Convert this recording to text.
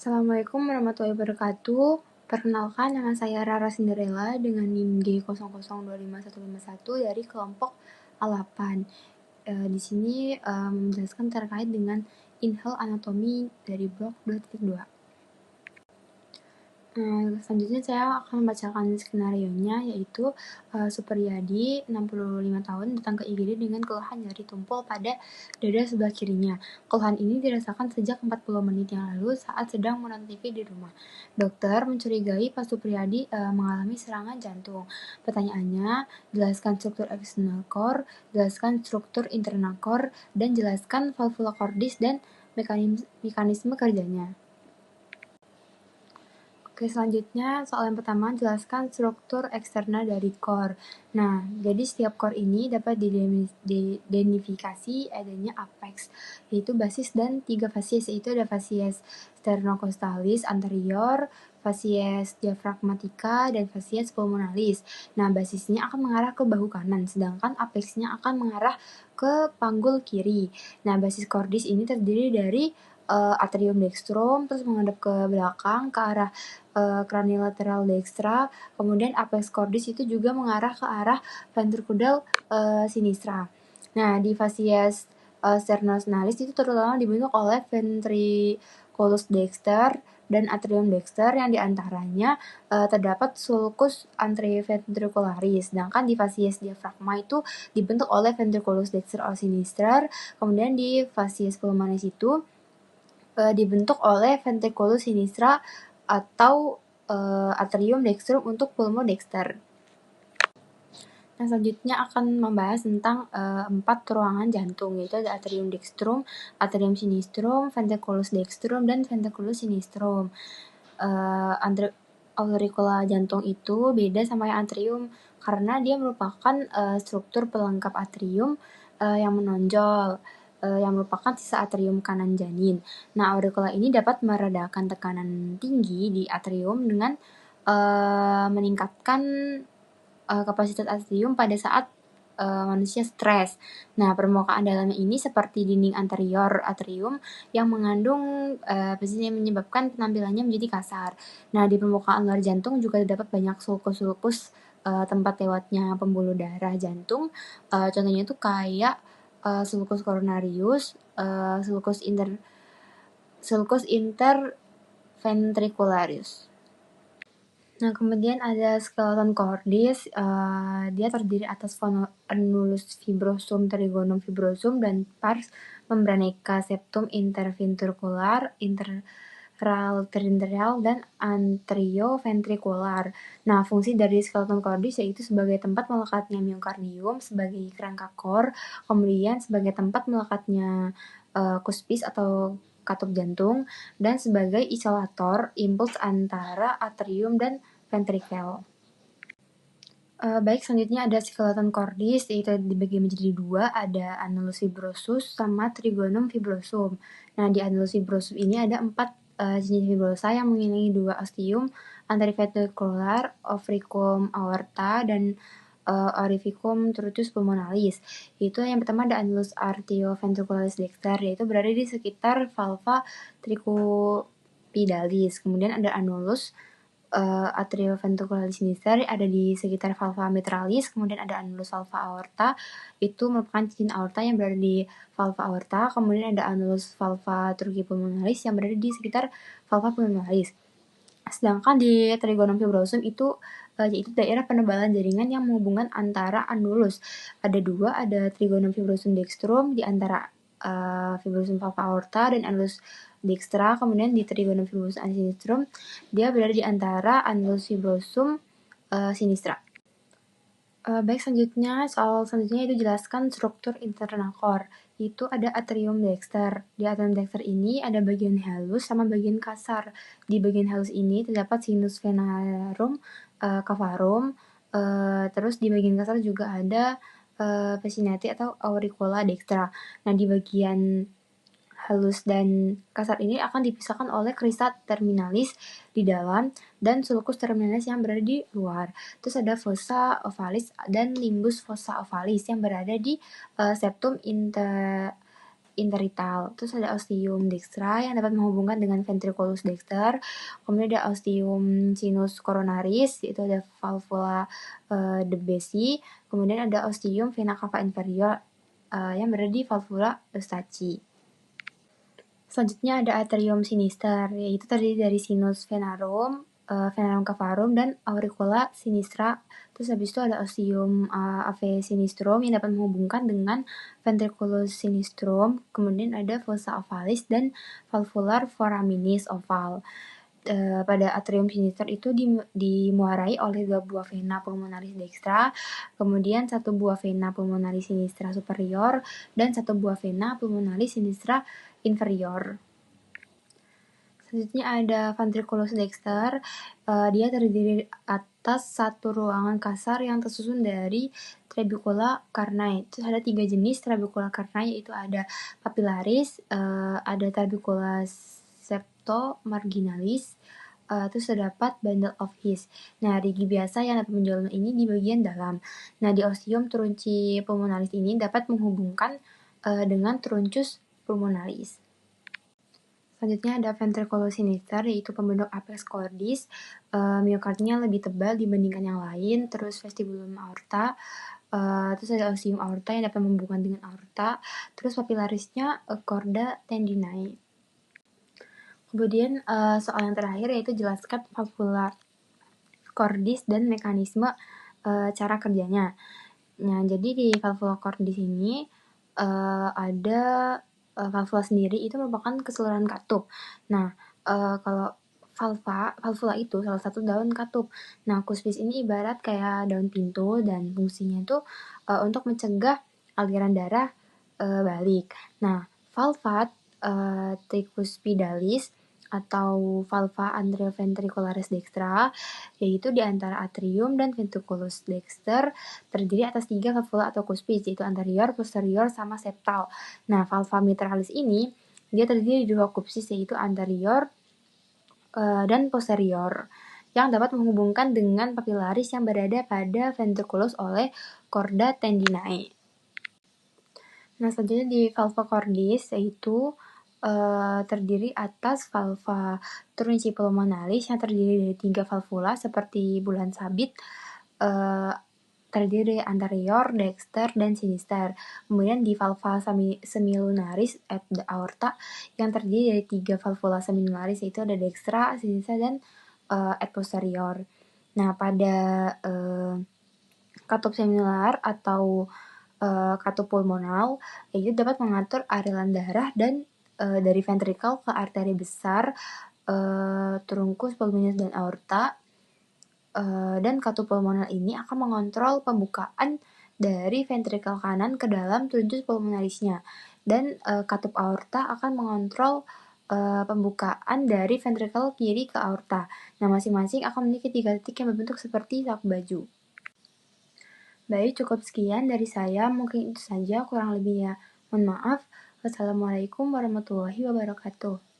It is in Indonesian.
Assalamualaikum warahmatullahi wabarakatuh. Perkenalkan, nama saya Rara Cinderella dengan NIM G002551 dari kelompok A8. Di sini menjelaskan terkait dengan inhale anatomi dari blok 2.2. Selanjutnya saya akan membacakan skenario-nya, yaitu Supriyadi, 65 tahun, datang ke IGD dengan keluhan nyeri tumpul pada dada sebelah kirinya. Keluhan ini dirasakan sejak 40 menit yang lalu saat sedang menonton TV di rumah. Dokter mencurigai Pak Supriyadi mengalami serangan jantung. Pertanyaannya, jelaskan struktur external core, jelaskan struktur internal core, dan jelaskan valvula cordis dan mekanisme kerjanya. Oke, selanjutnya soal yang pertama, jelaskan struktur eksternal dari core. Nah, jadi setiap core ini dapat diidentifikasi adanya apex, yaitu basis dan 3 fasies, yaitu ada fasies sternocostalis anterior, fasies diafragmatica, dan fasies pulmonalis. Nah, basisnya akan mengarah ke bahu kanan, sedangkan apexnya akan mengarah ke panggul kiri. Nah, basis cordis ini terdiri dari atrium dextrum, terus menghadap ke belakang, ke arah craniolateral dextra, kemudian apex cordis itu juga mengarah ke arah ventricular sinistra. Nah, di fasies sternocnalis itu terutama dibentuk oleh ventriculus dexter dan atrium dexter yang diantaranya terdapat sulcus anteroventricularis, sedangkan di fasies diafragma itu dibentuk oleh ventriculus dexter or sinister, kemudian di fasies pulmonalis itu dibentuk oleh ventriculus sinistra atau atrium dextrum untuk pulmodexter. Nah, selanjutnya akan membahas tentang 4 ruangan jantung, yaitu ada atrium dextrum, atrium sinistrum, ventriculus dextrum, dan ventriculus sinistrum. Auricula jantung itu beda sama yang atrium karena dia merupakan struktur pelengkap atrium yang menonjol, yang merupakan sisa atrium kanan janin. Nah, auricula ini dapat meredakan tekanan tinggi di atrium dengan meningkatkan kapasitas atrium pada saat manusia stres. Nah, permukaan dalamnya ini seperti dinding anterior atrium yang mengandung yang menyebabkan penampilannya menjadi kasar. Nah, di permukaan luar jantung juga terdapat banyak sulcus-sulcus tempat lewatnya pembuluh darah jantung. Contohnya itu kayak sulcus coronarius, sulcus interventricularis. Nah, kemudian ada skeleton cordis, dia terdiri atas annulus fibrosum, trigonum fibrosum, dan pars membraneca, septum interventricular, interventral, dan anterioventricular. Nah, fungsi dari skeleton cordis yaitu sebagai tempat melekatnya miokardium, sebagai kerangka core, kemudian sebagai tempat melekatnya cuspis atau katup jantung, dan sebagai isolator impuls antara atrium dan ventrikel. Baik, selanjutnya ada skeleton cordis, yaitu dibagi menjadi 2, ada annulus fibrosus sama trigonum fibrosum. Nah, di annulus fibrosum ini ada 4 jenis fibrosa yang mengelilingi 2 ostium anteriventricular, ovricum aorta, dan orificum truncus pulmonalis. Itu yang pertama ada annulus arterioventricularis dexter, yaitu berada di sekitar valva tricupidalis. Kemudian ada annulus atrioventricularis sinister ada di sekitar valva mitralis, kemudian ada annulus valva aorta, itu merupakan cincin aorta yang berada di valva aorta, kemudian ada annulus valva pulmonalis yang berada di sekitar valva pulmonalis. Sedangkan di trigonum fibrosum itu yaitu daerah penebalan jaringan yang menghubungkan antara annulus. Ada 2, ada trigonum fibrosum dextrum di antara fibrosum valva aorta dan annulus dextra, kemudian di trigonum fibrosum sinistrum dia berada di antara annulus fibrosum sinistra. Baik, selanjutnya itu jelaskan struktur internal core. Itu ada atrium dexter. Di atrium dexter ini ada bagian halus sama bagian kasar. Di bagian halus ini terdapat sinus venarum cavarum. Terus di bagian kasar juga ada pesinati atau auricula dextra. Nah, di bagian halus dan kasar ini akan dipisahkan oleh crista terminalis di dalam dan sulcus terminalis yang berada di luar. Terus ada fossa ovalis dan limbus fossa ovalis yang berada di septum interrital. Terus ada ostium dextra yang dapat menghubungkan dengan ventriculus dexter. Kemudian ada ostium sinus coronaris, itu ada valvula de Bessy. Kemudian ada ostium vena cava inferior yang berada di valvula Eustachi. Selanjutnya ada atrium sinister, yaitu terdiri dari sinus venarum, venarum cavarum, dan auricula sinistra. Terus habis itu ada ostium ave sinistrum yang dapat menghubungkan dengan ventriculus sinistrum. Kemudian ada fossa ovalis dan valvular foraminis oval. Pada atrium sinister itu dimuarai oleh 2 buah vena pulmonalis dextra, kemudian 1 buah vena pulmonalis sinistra superior, dan 1 buah vena pulmonalis sinistra inferior. Selanjutnya ada ventriculus dexter, dia terdiri atas satu ruangan kasar yang tersusun dari trabecula carnae. Terus ada 3 jenis trabecula carnae, yaitu ada papillaris, ada trabecula septomarginalis, terus terdapat bundle of His. Nah, rigi biasa yang dapat menjual ini di bagian dalam. Nah, di ostium trunci pulmonalis ini dapat menghubungkan dengan truncus pulmonalis. Selanjutnya ada ventriculus sinister, yaitu pembentuk apex cordis. Miokardnya lebih tebal dibandingkan yang lain. Terus vestibulum aorta. Terus ada ostium aorta yang dapat menghubungkan dengan aorta. Terus papillarisnya chorda tendinae. Kemudian soal yang terakhir yaitu jelaskan valvular cordis dan mekanisme cara kerjanya. Nah, jadi di valvula cordis ini ada valvula sendiri itu merupakan keseluruhan katup. Nah, kalau valvula itu salah satu daun katup. Nah, cuspis ini ibarat kayak daun pintu dan fungsinya itu untuk mencegah aliran darah balik. Nah, valva tricuspidalis atau valva anteroventricularis dextra, yaitu di antara atrium dan ventriculus dexter, terdiri atas 3 valvula atau cuspis, yaitu anterior, posterior, sama septal. Nah, valva mitralis ini dia terdiri dari 2 cuspis, yaitu anterior dan posterior, yang dapat menghubungkan dengan papillaris yang berada pada ventriculus oleh chorda tendinae. Nah, selanjutnya di valva cordis yaitu terdiri atas valva trunci pulmonalis yang terdiri dari 3 valvula seperti bulan sabit, terdiri dari anterior, dexter, dan sinister. Kemudian di valva semilunaris at the aorta yang terdiri dari 3 valvula semilunaris, yaitu ada dextra, sinistra, dan at posterior. Nah, pada katup semilunar atau katup pulmonal itu dapat mengatur aliran darah dan dari ventrikel ke arteri besar, trunkus pulmonis dan aorta, dan katup pulmonal ini akan mengontrol pembukaan dari ventrikel kanan ke dalam truncus pulmonalisnya, dan katup aorta akan mengontrol pembukaan dari ventrikel kiri ke aorta. Nah, masing-masing akan memiliki 3 titik yang berbentuk seperti saku baju. Baik, cukup sekian dari saya. Mungkin itu saja, kurang lebihnya mohon maaf. Wassalamualaikum warahmatullahi wabarakatuh.